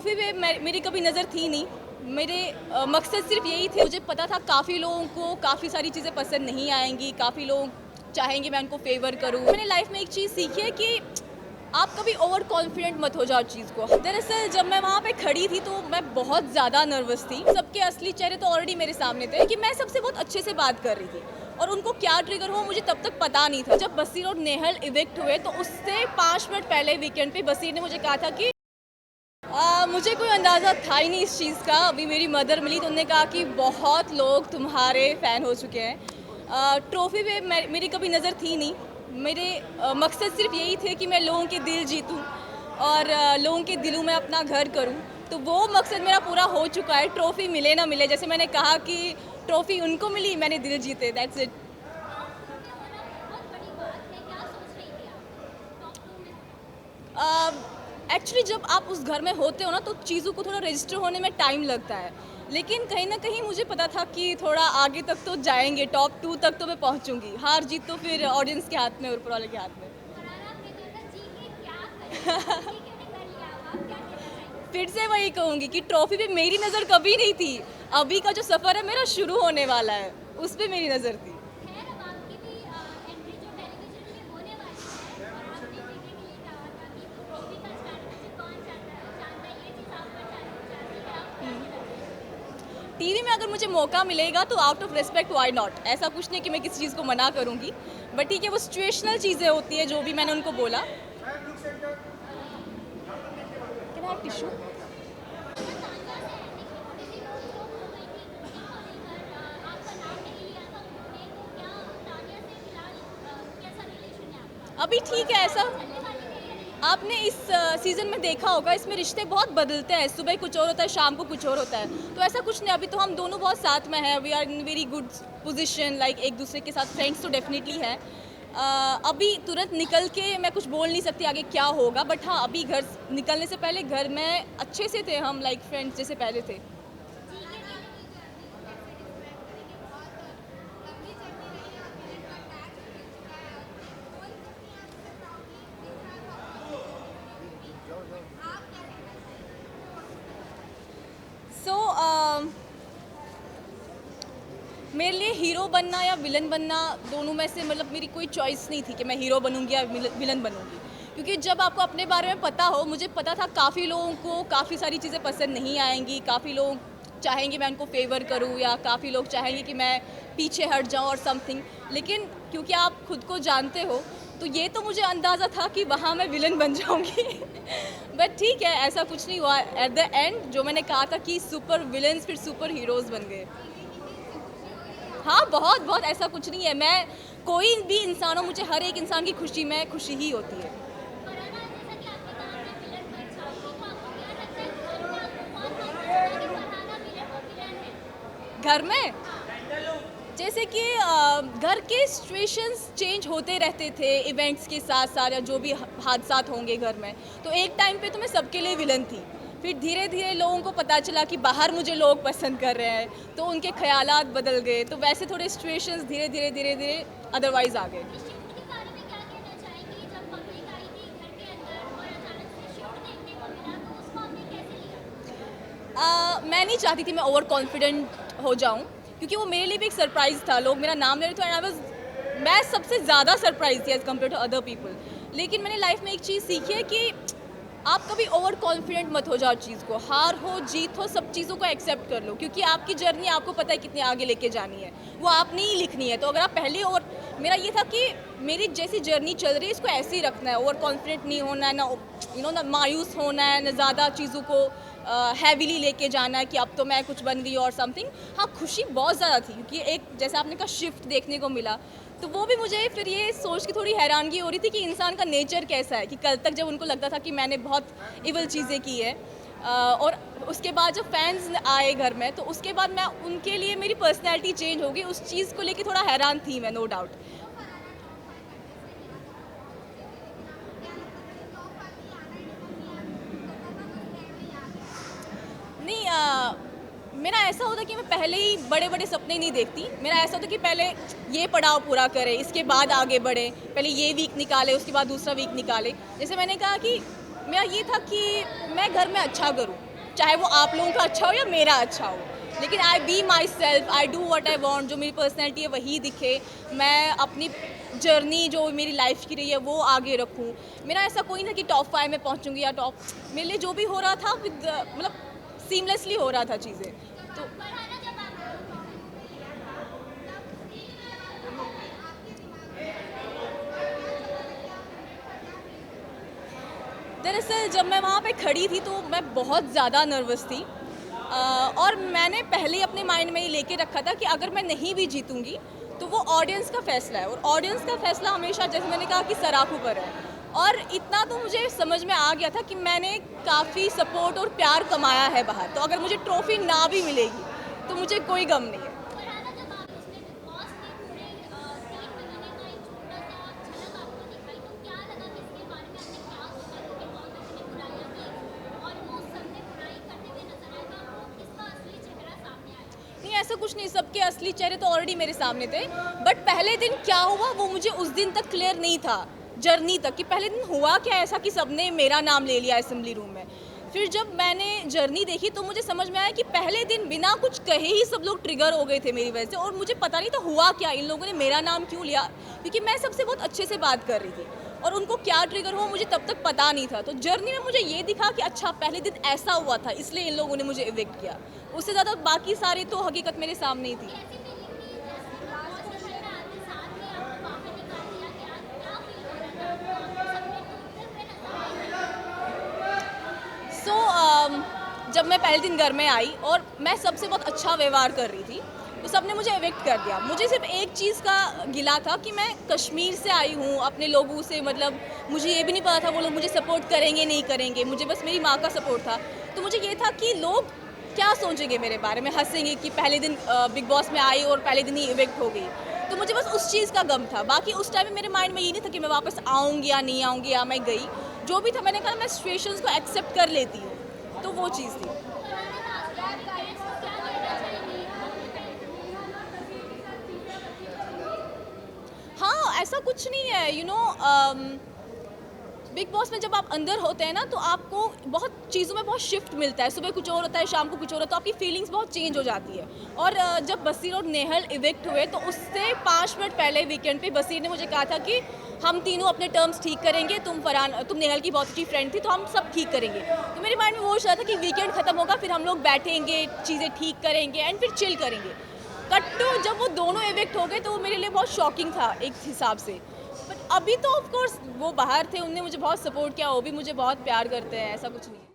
Trophy पे मेरी कभी नज़र थी नहीं। मेरे मकसद सिर्फ यही थे। मुझे पता था काफ़ी लोगों को काफ़ी सारी चीज़ें पसंद नहीं आएंगी, काफ़ी लोग चाहेंगे मैं उनको फेवर करूं। मैंने लाइफ में एक चीज़ सीखी है कि आप कभी ओवर कॉन्फिडेंट मत हो जाओ चीज़ को। दरअसल जब मैं वहाँ पे खड़ी थी तो मैं बहुत ज़्यादा नर्वस थी। सबके असली चेहरे तो ऑलरेडी मेरे सामने थे कि मैं सबसे बहुत अच्छे से बात कर रही थी और उनको क्या ट्रिगर हुआ मुझे तब तक पता नहीं था। जब बसीर और नेहल इविक्ट हुए तो उससे 5 मिनट पहले वीकेंड पे बसीर ने मुझे कहा था कि मुझे कोई अंदाज़ा था ही नहीं इस चीज़ का। अभी मेरी मदर मिली तो उन्होंने कहा कि बहुत लोग तुम्हारे फ़ैन हो चुके हैं। ट्रॉफ़ी पे मेरी कभी नज़र थी नहीं। मेरे मकसद सिर्फ यही थे कि मैं लोगों के दिल जीतूं और लोगों के दिलों में अपना घर करूं। तो वो मकसद मेरा पूरा हो चुका है। ट्रॉफ़ी मिले ना मिले, जैसे मैंने कहा कि ट्रॉफ़ी उनको मिली, मैंने दिल जीते, दैट्स इट। एक्चुअली जब आप उस घर में होते हो ना तो चीज़ों को थोड़ा रजिस्टर होने में टाइम लगता है, लेकिन कहीं ना कहीं मुझे पता था कि थोड़ा आगे तक तो जाएंगे, टॉप 2 तक तो मैं पहुंचूंगी। हार जीत तो फिर ऑडियंस के हाथ में, ऊपर वाले के हाथ में। फिर से वही कहूंगी कि ट्रॉफी पे मेरी नज़र कभी नहीं थी। अभी का जो सफ़र है मेरा शुरू होने वाला है, उस पर मेरी नज़र थी। टीवी में अगर मुझे मौका मिलेगा तो out of respect why not. ऐसा कुछ नहीं कि मैं किसी चीज़ को मना करूंगी, बट ठीक है वो सिचुएशनल चीज़ें होती है जो भी मैंने उनको बोला। Can I have tissue? अभी ठीक है ऐसा। आपने इस सीज़न में देखा होगा, इसमें रिश्ते बहुत बदलते हैं। सुबह कुछ और होता है, शाम को कुछ और होता है। तो ऐसा कुछ नहीं, अभी तो हम दोनों बहुत साथ में हैं। We are in very good position, like एक दूसरे के साथ फ्रेंड्स तो डेफिनेटली है। अभी तुरंत निकल के मैं कुछ बोल नहीं सकती आगे क्या होगा, बट हाँ अभी घर निकलने से पहले घर में अच्छे से थे हम, लाइक फ्रेंड्स जैसे पहले थे। सो मेरे लिए हीरो बनना या विलन बनना दोनों में से मतलब मेरी कोई चॉइस नहीं थी कि मैं हीरो बनूंगी या विलन बनूंगी। क्योंकि जब आपको अपने बारे में पता हो, मुझे पता था काफ़ी लोगों को काफ़ी सारी चीज़ें पसंद नहीं आएंगी, काफ़ी लोग चाहेंगे मैं उनको फेवर करूं या काफ़ी लोग चाहेंगे कि मैं पीछे हट जाऊं और समथिंग। लेकिन क्योंकि आप खुद को जानते हो तो ये तो मुझे अंदाज़ा था कि वहाँ मैं विलन बन जाऊंगी। बट ठीक है, ऐसा कुछ नहीं हुआ। एट द एंड जो मैंने कहा था कि सुपर विलन्स फिर सुपर हीरोज़ बन गए। हाँ, बहुत बहुत ऐसा कुछ नहीं है। मैं कोई भी इंसान हो, मुझे हर एक इंसान की खुशी में खुशी ही होती है। घर में जैसे कि घर के सिचुएशंस चेंज होते रहते थे इवेंट्स के साथ साथ, या जो भी हादसात होंगे घर में। तो एक टाइम पे तो मैं सबके लिए विलन थी। फिर धीरे धीरे लोगों को पता चला कि बाहर मुझे लोग पसंद कर रहे हैं, तो उनके ख्यालात बदल गए। तो वैसे थोड़े सिचुएशंस धीरे धीरे धीरे धीरे अदरवाइज आ गए। मैं नहीं चाहती थी मैं ओवर कॉन्फिडेंट हो जाऊं, क्योंकि वो मेरे लिए भी एक सरप्राइज़ था। लोग मेरा नाम ले रहे थे एंड मैं सबसे ज़्यादा सरप्राइज थी as compare to other people. लेकिन मैंने लाइफ में एक चीज़ सीखी है कि आप कभी ओवर कॉन्फिडेंट मत हो जाओ चीज़ को। हार हो जीत हो, सब चीज़ों को एक्सेप्ट कर लो, क्योंकि आपकी जर्नी आपको पता है कितने आगे लेके जानी है, वो आपने ही लिखनी है। तो अगर आप पहले, और मेरा ये था कि मेरी जैसी जर्नी चल रही है इसको ऐसे ही रखना है। ओवर कॉन्फिडेंट नहीं होना है, ना ना मायूस होना है, ना ज़्यादा चीज़ों को हैवीली लेके जाना है कि अब तो मैं कुछ बन गई और समथिंग। हाँ, खुशी बहुत ज़्यादा थी क्योंकि एक जैसे आपने कहा शिफ्ट देखने को मिला, तो वो भी मुझे फिर ये सोच के थोड़ी हैरानगी हो रही थी कि इंसान का नेचर कैसा है। कि कल तक जब उनको लगता था कि मैंने बहुत इवल चीज़ें की है, और उसके बाद जब फैंस आए घर में, तो उसके बाद मैं उनके लिए मेरी पर्सनैलिटी चेंज हो गई। उस चीज़ को लेके थोड़ा हैरान थी मैं, नो डाउट। नहीं, मेरा ऐसा होता कि मैं पहले ही बड़े बड़े सपने नहीं देखती। मेरा ऐसा होता कि पहले ये पड़ाव पूरा करें, इसके बाद आगे बढ़े। पहले ये वीक निकाले, उसके बाद दूसरा वीक निकाले। जैसे मैंने कहा कि मेरा ये था कि मैं घर में अच्छा करूं, चाहे वो आप लोगों का अच्छा हो या मेरा अच्छा हो, लेकिन I be myself, I do what I want, जो मेरी पर्सनैलिटी है वही दिखे, मैं अपनी जर्नी जो मेरी लाइफ की रही है वो आगे रखूँ। मेरा ऐसा कोई ना कि टॉप 5 में पहुँचूँगी या टॉप, मेरे लिए जो भी हो रहा था विद मतलब सीमलेसली हो रहा था चीज़ें। तो दरअसल जब मैं वहाँ पे खड़ी थी तो मैं बहुत ज़्यादा नर्वस थी, और मैंने पहले ही अपने माइंड में ये लेके रखा था कि अगर मैं नहीं भी जीतूंगी तो वो ऑडियंस का फैसला है, और ऑडियंस का फैसला हमेशा, जैसे मैंने कहा, कि सराखों पर है। और इतना तो मुझे समझ में आ गया था कि मैंने काफ़ी सपोर्ट और प्यार कमाया है बाहर, तो अगर मुझे ट्रॉफी ना भी मिलेगी तो मुझे कोई गम नहीं है। नहीं, ऐसा कुछ नहीं, सबके असली चेहरे तो ऑलरेडी मेरे सामने थे, बट पहले दिन क्या हुआ वो मुझे उस दिन तक क्लियर नहीं था, जर्नी तक, कि पहले दिन हुआ क्या ऐसा कि सबने मेरा नाम ले लिया असेंबली रूम में। फिर जब मैंने जर्नी देखी तो मुझे समझ में आया कि पहले दिन बिना कुछ कहे ही सब लोग ट्रिगर हो गए थे मेरी वजह से, और मुझे पता नहीं था हुआ क्या, इन लोगों ने मेरा नाम क्यों लिया, क्योंकि मैं सबसे बहुत अच्छे से बात कर रही थी, और उनको क्या ट्रिगर हुआ मुझे तब तक पता नहीं था। तो जर्नी में मुझे ये दिखा कि अच्छा पहले दिन ऐसा हुआ था, इसलिए इन लोगों ने मुझे इविक्ट किया। उससे ज़्यादा बाकी सारी तो हकीकत मेरे सामने ही थी। सो जब मैं पहले दिन घर में आई और मैं सबसे बहुत अच्छा व्यवहार कर रही थी, तो सबने मुझे इविक्ट कर दिया। मुझे सिर्फ एक चीज़ का गिला था कि मैं कश्मीर से आई हूँ, अपने लोगों से, मतलब मुझे ये भी नहीं पता था वो लोग मुझे सपोर्ट करेंगे नहीं करेंगे, मुझे बस मेरी माँ का सपोर्ट था। तो मुझे ये था कि लोग क्या सोचेंगे मेरे बारे में, हंसेंगे कि पहले दिन बिग बॉस में आई और पहले दिन ही इविक्ट हो गई। तो मुझे बस उस चीज़ का गम था, बाकी उस टाइम में मेरे माइंड में ये नहीं था कि मैं वापस आऊँगी या नहीं आऊँगी, या मैं गई। जो भी था मैंने कहा मैं सिचुएशंस को एक्सेप्ट कर लेती हूँ, तो वो चीज़ थी। हाँ, ऐसा कुछ नहीं है, बिग बॉस में जब आप अंदर होते हैं ना तो आपको बहुत चीज़ों में बहुत शिफ्ट मिलता है, सुबह कुछ और होता है, शाम को कुछ और होता है, तो आपकी फीलिंग्स बहुत चेंज हो जाती है। और जब बसीर और नेहल इविक्ट हुए तो उससे 5 मिनट पहले वीकेंड पे बसीर ने मुझे कहा था कि हम तीनों अपने टर्म्स ठीक करेंगे, तुम नेहल की बहुत अच्छी फ्रेंड थी तो हम सब ठीक करेंगे। तो मेरे माइंड में वो चल रहा था कि वीकेंड खत्म होगा, फिर हम लोग बैठेंगे, चीज़ें ठीक करेंगे एंड फिर चिल करेंगे। कट्टू जब वो दोनों इविक्ट हो गए तो वो मेरे लिए बहुत शॉकिंग था एक हिसाब से। बट अभी तो ऑफ कोर्स वो बाहर थे, उनने मुझे बहुत सपोर्ट किया, वो भी मुझे बहुत प्यार करते हैं, ऐसा कुछ नहीं है।